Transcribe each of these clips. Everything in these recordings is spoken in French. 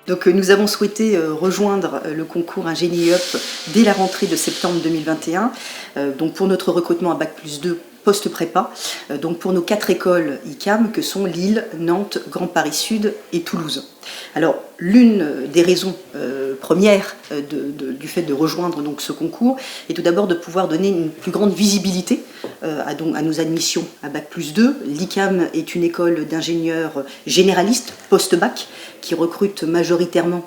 Donc nous avons souhaité rejoindre le concours Ingénie Up dès la rentrée de septembre 2021, donc pour notre recrutement à Bac+2 post-prépa, donc pour nos 4 écoles ICAM que sont Lille, Nantes, Grand Paris Sud et Toulouse. Alors l'une des raisons premières du fait de rejoindre donc, ce concours est tout d'abord de pouvoir donner une plus grande visibilité à nos admissions à Bac+2. L'ICAM est une école d'ingénieurs généralistes post-bac qui recrute majoritairement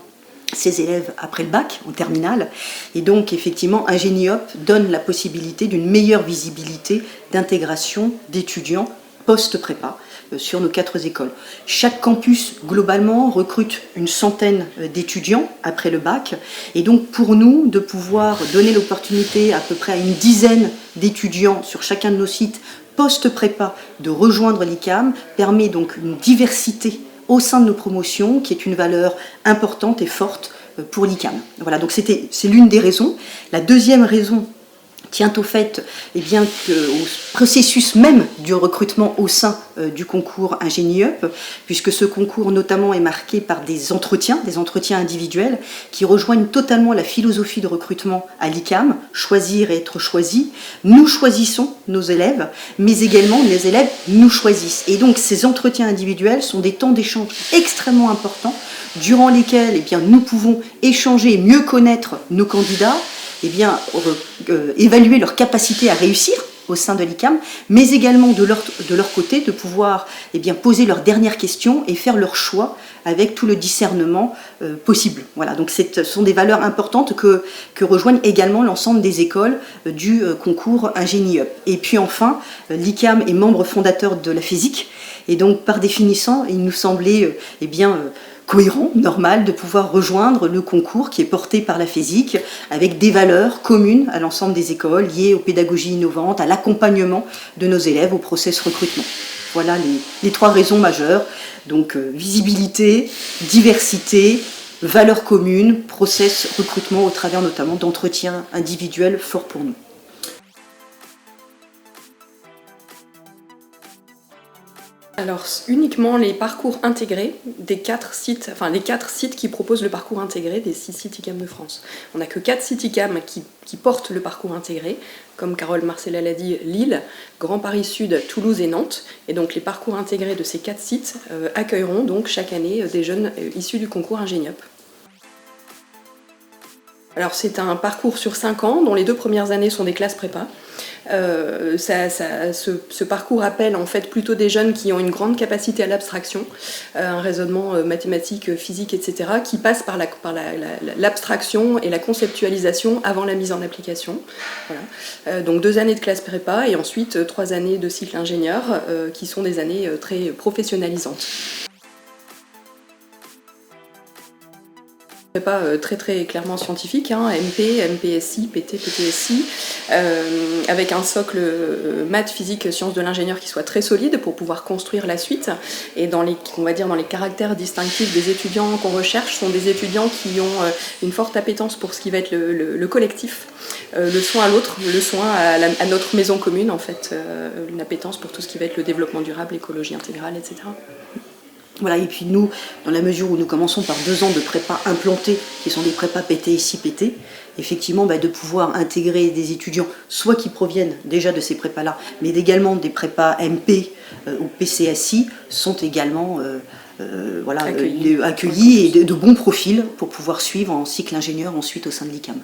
ses élèves après le bac, en terminale. Et donc, effectivement, Ingénie Up donne la possibilité d'une meilleure visibilité d'intégration d'étudiants post-prépa sur nos 4 écoles. Chaque campus, globalement, recrute une centaine d'étudiants après le bac. Et donc, pour nous, de pouvoir donner l'opportunité à peu près à une dizaine d'étudiants sur chacun de nos sites post-prépa de rejoindre l'ICAM permet donc une diversité au sein de nos promotions, qui est une valeur importante et forte pour l'ICAM. Voilà, donc c'est l'une des raisons. La deuxième raison tient au fait au processus même du recrutement au sein du concours Ingénie Up, puisque ce concours notamment est marqué par des entretiens individuels qui rejoignent totalement la philosophie de recrutement à l'ICAM, choisir et être choisi. Nous choisissons nos élèves, mais également les élèves nous choisissent. Et donc ces entretiens individuels sont des temps d'échange extrêmement importants, durant lesquels nous pouvons échanger et mieux connaître nos candidats, évaluer leur capacité à réussir au sein de l'ICAM, mais également de leur côté de pouvoir poser leurs dernières questions et faire leur choix avec tout le discernement possible. Voilà, donc ce sont des valeurs importantes que rejoignent également l'ensemble des écoles du concours Ingénie Up. Et puis enfin, l'ICAM est membre fondateur de la physique, et donc par définition, il nous semblait cohérent, normal de pouvoir rejoindre le concours qui est porté par la physique avec des valeurs communes à l'ensemble des écoles liées aux pédagogies innovantes, à l'accompagnement de nos élèves au process recrutement. Voilà les 3 raisons majeures, donc visibilité, diversité, valeurs communes, process recrutement au travers notamment d'entretiens individuels forts pour nous. Alors uniquement les parcours intégrés des 4 sites, les 4 sites qui proposent le parcours intégré des 6 sites ICAM de France. On n'a que 4 sites ICAM qui portent le parcours intégré, comme Carole Marcella l'a dit, Lille, Grand Paris Sud, Toulouse et Nantes. Et donc les parcours intégrés de ces 4 sites accueilleront donc chaque année des jeunes issus du concours Ingénie Up. Alors c'est un parcours sur 5 ans, dont les 2 premières années sont des classes prépa. Ce parcours appelle en fait plutôt des jeunes qui ont une grande capacité à l'abstraction, un raisonnement mathématique, physique, etc., qui passe par l'abstraction et la conceptualisation avant la mise en application. Voilà. Donc 2 années de classe prépa et ensuite 3 années de cycle ingénieur qui sont des années très professionnalisantes. Pas très clairement scientifique, MP, MPSI, PT, PTSI, avec un socle maths, physique, sciences de l'ingénieur qui soit très solide pour pouvoir construire la suite. Et dans les caractères distinctifs des étudiants qu'on recherche, sont des étudiants qui ont une forte appétence pour ce qui va être le collectif, le soin à l'autre, le soin à notre maison commune en fait, une appétence pour tout ce qui va être le développement durable, l'écologie intégrale, etc. Voilà, et puis nous, dans la mesure où nous commençons par 2 ans de prépa implantées, qui sont des prépas PTSI, PT, effectivement de pouvoir intégrer des étudiants, soit qui proviennent déjà de ces prépas-là, mais également des prépas MP ou PCSI, sont également accueillis et de bons profils pour pouvoir suivre en cycle ingénieur ensuite au sein de l'ICAM.